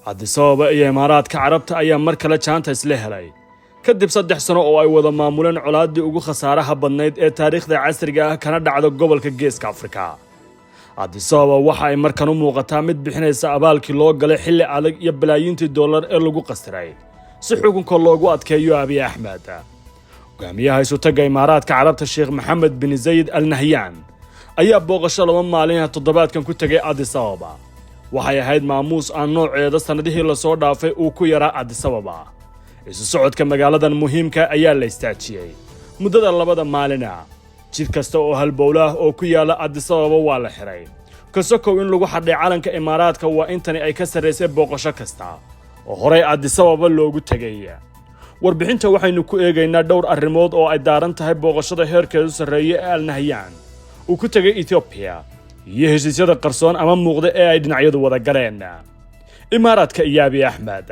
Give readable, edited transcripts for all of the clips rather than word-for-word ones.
Addis Ababa iyo Imaaraadka Carabta ayaa mar kale jaanta isla helay kadib 3 sano oo ay wada maamuleen colaadii ugu khasaaraha badnayd ee taariikhda casriga ah kana dhacda gobolka Geeska Afrika. Addis Ababa waxa ay markan u muuqataa mid bixinaysa abaalkii loo galay xilli adag iyo balaayiintii dollar ee lagu qastiray si xukunka loogu adkeeyo Abiy Ahmed. Hogaamiyaha isu taga Imaaraadka Carabta Sheikh Mohammed bin Zayed Al Nahyan ayaa booqasho 2 maalin toddobaadkan ku tagay Addis Ababa. waxay ahayd maamuus aan nooceeda sanadihii la soo dhaafay uu ku yaraa Addis Ababa. Isu socodka magaaladan muhiimka ayaa la istaajiyay muddada 2 maalin ah. Jid kasta oo halbowlah oo ku yaala Addis Ababa waa la xiray. Kasokow in lagu xadhay calanka Imaaraadka waa intani ay ka sareysay booqasho kasta oo horey Addis Ababa loogu tagay. Warbixinta waxaynu ku eegaynaa dhowr arrimood oo ay daaran tahay booqashada heerkeedu sareeyay ee Al Nahyan uu ku tagay Ethiopia iyo heshiisyada qarsoon ama muuqda ee ay dhinacyadu wada galeen. Imaaraadka iyo Abiy Ahmed.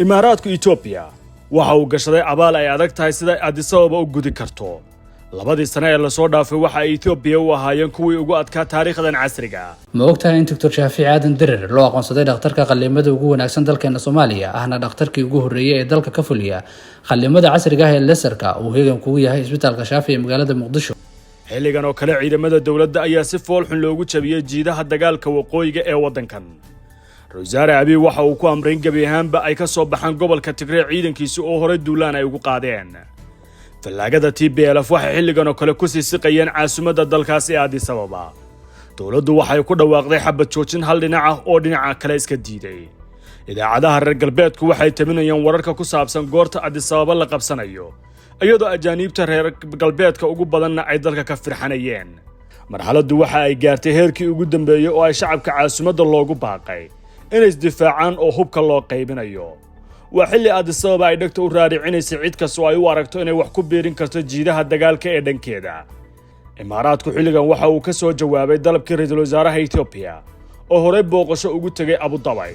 Imaaraadku Ethiopia waxa uu gashaday abaal ay adag tahay sida Addis Ababa u gudi karto. 2 sano ee la soo dhaafay waxa Ethiopia u ahaayeen kuwii ugu adkaa taariikhdan casriga. Ma ogtahay in Dr. Shaafici Aadan Dirir loo aqoonsaday dhakhtarka qalliimada ugu wanaagsan dalkeena Soomaaliya ahna dhakhtarkii ugu horeeyay ee dalka ka fuliya qalliimada casriga ah ee laserka uu heegan kugu yahay isbitaalka Shaafici ee magaalada Muqdisho. xilligan oo kale ciidamada dawladda ayaa si fool xun loogu jabiyay jiidaha dagaalka waqooyiga ee wadankan. Ra'iisul Abiy waxa uu ku amray gabi ahaanba ay ka soo baxaan gobolka Tigray ciidankiisa oo hore duulaan ay ugu qaadeen. Fallaagada TPLF waxa xilligan oo kale ku sii siqayeen caasimadda dalkaas ee Addis Ababa. Dawladdu waxay ku dhawaaqday xabad joojin hal dhinac ah oo dhinaca kale iska diiday. Idaacadaha reer galbeedku waxay taminayaan wararka ku saabsan goorta Addis Ababa la qabsanayo, iyadoo ajaanibta reer galbeedka ugu badanna ay dalka ka firxanayeen. Marxaladdu waxa ay gaartay heerkii ugu dambeeyay oo ay shacabka caasimadda loogu baaqay inay isdifaacaan oo hubka loo qaybinayo. waa xilli Addis Ababa ay dhagta u raaricinaysay cid kasta oo ay u aragto inay wax ku biirin karto jiidaha dagaalka ee dhankeeda. Imaaraadku xilligan waxa uu ka soo jawaabay dalabkii ra'iisul wasaaraha Ethiopia oo horey booqasho ugu tagay Abu Dhabi,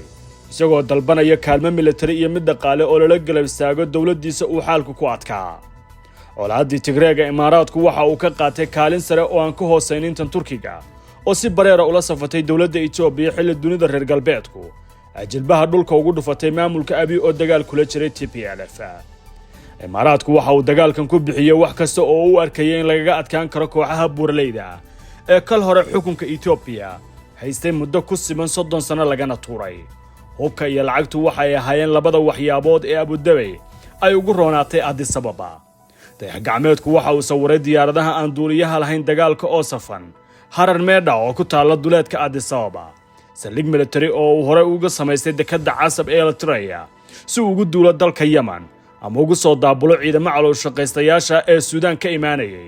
isagoo dalbanaya kaalmo militari iyo mid dhaqaale oo lala galab istaago dawladdiisa uu xaalku ku adkaa. Colaadii Tigreega Imaaraadku waxa uu ka qaatay kaalin sare oo aan ku hoosaynin tan Turkiga oo si bareera ula safatay dawladda Ethiopia xilli dunida reer galbeedku ajilbaha dhulka ugu dhufatay maamulka Abiy oo dagaal kula jiray TPLF. Imaaraadku waxa uu dagaalkan ku bixiyay wax kasta oo uu arkayay in laga adkaan karo kooxaha buurleyda ee kal hore xukunka Ethiopia haystay muddo ku siman 30 sano lagana tuuray. hubka iyo lacagtu waxay ahaayeen labada waxyaabood ee Abu Dhabi ay ugu roonaatay Addis Ababa. Dayax-gacmeedku waxa uu sawiray diyaaradaha aan duuliyaha lahayn dagaalka oo safan harar meedha oo ku taala duleedka Addis Ababa. saldhig military oo uu hore uga samaystay dekadda Casab ee Eritrea si uu ugu duulo dalka Yemen ama ugu soo daabulo ciidamo calool shaqaystayaasha ee Suudaan ka imaanayay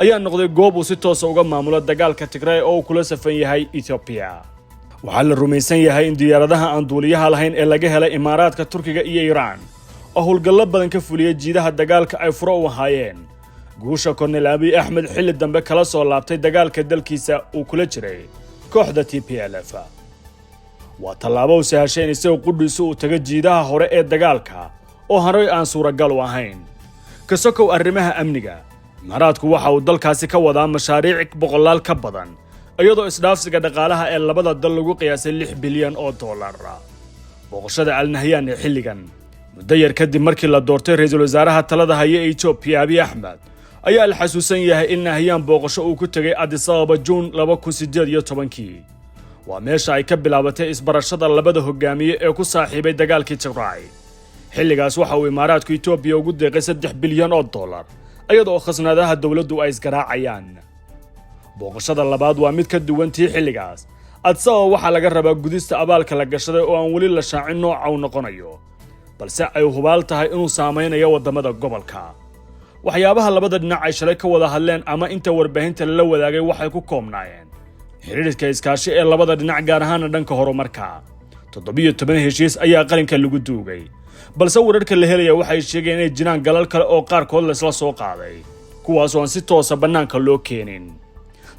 ayaa noqday goob uu si toos ah uga maamulo dagaalka Tigray oo kula safan yahay Ethiopia. waxaa la rumaysan yahay in diyaaradaha aan duuliyaha lahayn ee laga helay Imaaraadka, Turkiga iyo Iran oo howlgallo badan ka fuliyay jiidaha dagaalka ay furo u ahaayeen guusha Colonel Abiy Ahmed xilli dambe kala soo laabtay dagaalka dalkiisa uu kula jiray kooxda TPLF. waa tallaabo u sahashay in isagoo qudhiisu uu taga jiidaha hore ee dagaalka oo horey aan suuragal u ahayn. kasokow arrimaha amniga, Imaaraadku waxa uu dalkaasi ka wadaa mashaariic boqolaal ka badan iyadoo isdhaafsiga dhaqaalaha ee labada dal lagu qiyaasay $6 bilyan oo dollar. booqashada Al Nahyan ee xilligan muddo yar kadib markii la doortay ra'iisul wasaaraha talada haya ee Ethiopia Abiy Ahmed ayaa la xasuusan yahay in Nahyan booqasho uu ku tagay Addis Ababa June 2018. waa meesha ay ka bilaabatay isbarashada labada hogaamiye ee ku saaxiibay dagaalkii Tigray. xilligaas waxa uu Imaaraadku Ethiopia ugu deeqay $3 bilyan oo dollar iyadoo khasnadaha dawladdu ay isgaraacayaan. booqashada labaad waa mid ka duwan tii xilligaas. Addis Ababa waxa laga rabaa gudista abaalka la gashaday oo aan wali la shaacin nooca uu noqonayo, balse ay hubaal tahay inuu saameynayo wadamada gobolka. waxyaabaha labada dhinac ay shalay ka wada hadleen ama inta warbaahinta la wadaagay waxay ku koobnaayeen xiriirka iskaashi ee labada dhinac gaar ahaan dhanka horumarka. 17 heshiis ayaa qalinka lagu duugay, balse wararka la helaya waxay sheegeen inay jiraan galal kale oo qaarkood la isla soo qaaday, kuwaas oo aan si toos ah banaanka loo keenin.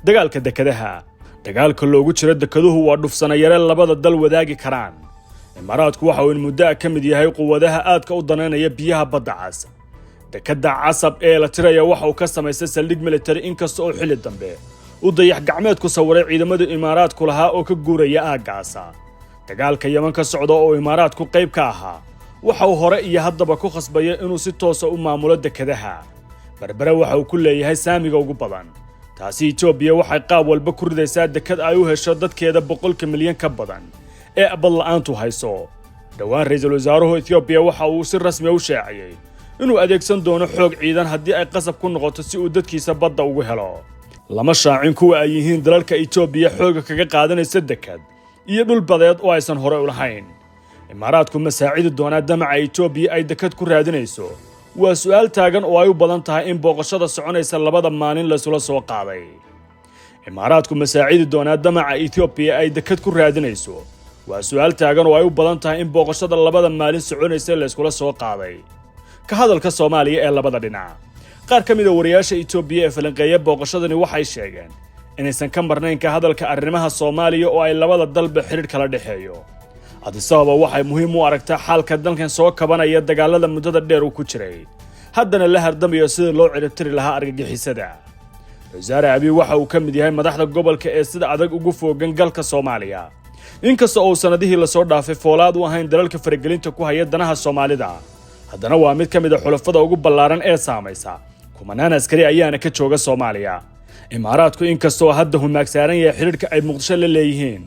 dagaalka dekadaha, dagaalka loogu jiro dekaduhu waa dhufsanayare labada dal wadaagi karaan. Imaaraadku waxa uu in muddo ka mid yahay quwadaha aadka u daneynaya biyaha badda cas. dekadda Casab ee Eritrea waxa uu ka samaystay saldhig military inkasta oo xilli dambe u dayax-gacmeedku sawiray ciidamada Imaaraadku lahaa oo ka guuraya aaggaasa. dagaalka Yemen ka socda oo Imaaraadku qayb ka ahaa waxa uu hore iyo haddaba ku khasbaya inuu si toos ah u maamulo dekedaha Berbera waxa uu ku leeyahay saamiga ugu badan taasi Itoobiya waxay qaab walba ku ridaysaa deked ay u hesho dadkeeda 100 milyan ka badan ee abad la'aantu hayso dhawaan ra'iisul wasaaruhu Itoobiya waxa uu si rasmi ah u shaaciyay inuu adeegsan doono xoog ciidan haddii ay qasab ku noqoto si uu dadkiisa badda ugu helo lama shaacin kuwa ay yihiin dalalka Itoobiya xooga kaga qaadanaysa deked iyo dhul badeed oo aysan hore u lahayn Imaaraadku ma saacidi doonaa damaca Itoobiya ay deked ku raadinayso waa su'aal taagan oo ay u badan tahay in booqashada soconaysa labada maalin la isula soo qaaday Imaaraadku ma saacidi doonaa damaca Itoobiya ay deked ku raadinayso waa su'aal taagan oo ay u badan tahay in booqashada labada maalin soconaysa la isula soo qaaday ka hadalka Soomaaliya ee labada dhinac qaar ka mid ah wariyaasha Itoobiya ee falanqeeya booqashadani waxay sheegeen inaysan ka marnayn ka hadalka arrimaha Soomaaliya oo ay labada dalba xiriir kala dhaxeeyo Addis Ababa waxay muhiim u aragtaa xalka dalkan soo kabanaya dagaalada muddada dheer uu ku jiray haddana la hardamayo sida loo ciribtiri lahaa argagixisada Wasaare Abiy waxa uu ka mid yahay madaxda gobolka ee sida adag ugu foogan galka Soomaaliya inkasta oo sanadihii la soo dhaafay foolaad u ahayn dalalka faragelinta ku haya danaha Soomaalida haddana waa mid ka mid ah xulafada ugu ballaaran ee saamaysa kumanaan askari ayaana ka jooga Soomaaliya Imaaraadku inkastoo hadda humaagsaaran yahay xiriirka ay Muqdisho la leeyihiin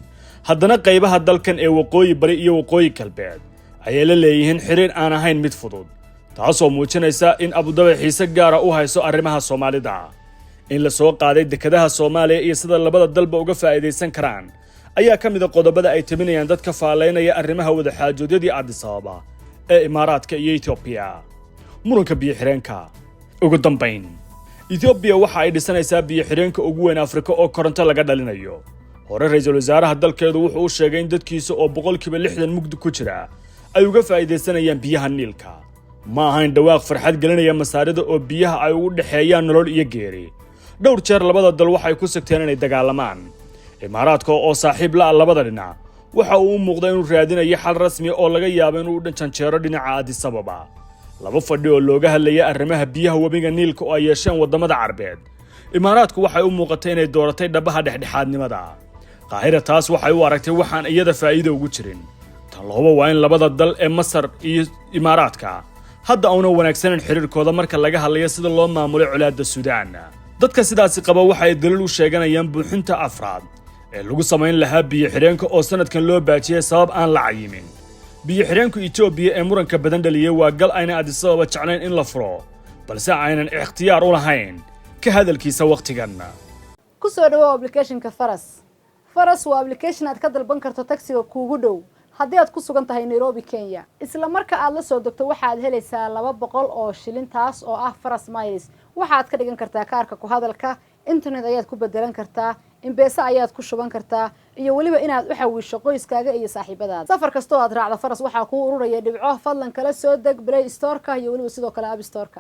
haddana qaybaha dalkan ee waqooyi bari iyo waqooyi galbeed ayay la leeyihiin xiriir aan ahayn mid fudud taasoo muujinaysa in Abu Dhabi xiise gaar ah u hayso arrimaha Soomaalida in la soo qaaday dekedaha Soomaaliya iyo sida labada dalba uga faa'iideysan karaan ayaa ka mid ah qodobada ay taminayaan dadka faaleynaya arrimaha wada xaajoodiyadii Addis Ababa ee Imaaraadka iyo Itoobiya muranka biyo xireenka ugu dambeyn Itoobiya waxa ay dhisanaysaa biyo xireenka ugu weyn Afrika oo koronto laga dhalinayo hore ra'iisul wasaaraha dalkeedu wuxuu u sheegay in dadkiisa oo 60% mugdi ku jira ay uga faa'iideysanayaan biyaha Niilka ma ahayn dhawaaq farxad gelinaya masaarida oo biyaha ay ugu dhaxeeyaan nolol iyo geeri dhowr jeer labada dal waxay ku sagteen inay dagaalamaan Imaaraadka oo saaxiib la labada dhinac waxa uu u muuqday inuu raadinayo xal rasmi oo laga yaabo inuu dhancanjeero dhinaca Addis Ababa laba fadhi oo looga hadlayay arrimaha biyaha webiga Niilka oo ay yeesheen wadamada Carbeed Imaaraadku waxay u muuqatay inay dooratay dhabaha dhexdhexaadnimada Qaahira taas waxay u aragtay waxaan iyada faa'iido ugu jirin tan looba waa in labada dal ee Masar iyo Imaaraadka hadda una wanaagsanan xiriirkooda marka laga hadlayo sida loo maamulo colaadda Suudaan dadka sidaasi qaba waxay dalil u sheeganayaan buuxinta afraad ee lagu sameyn lahaa biyo xireenka oo sanadkan loo baajiyay sabab aan la cayimin biyo xireenku Itoobiya ee muranka badan dhaliyay waa gal ayna Addis Ababa jeclayn in la furo balse aynan ikhtiyaar u lahayn ka hadalkiisa waqtigan ku soo dhawaad application-ka Faras waa application aad ka dalban karto taksiga kuugu dhow haddii aad ku sugan tahay Nairobi Kenya isla marka aad la soo degto waxaad helaysaa 200 oo shilin taas oo ah Faras Miles waxaad ka dhigan kartaa kaarka ku hadalka internet ayaad ku bedelan kartaa M-Pesa ayaad ku shuban kartaa iyo waliba inaad u xawiisho qoyskaaga iyo saaxiibadaada safar kasto aad raacdo Faras waxa ku ururaya dhibco fadlan kala soo deg Play Store-ka iyo waliba sidoo kale App Store-ka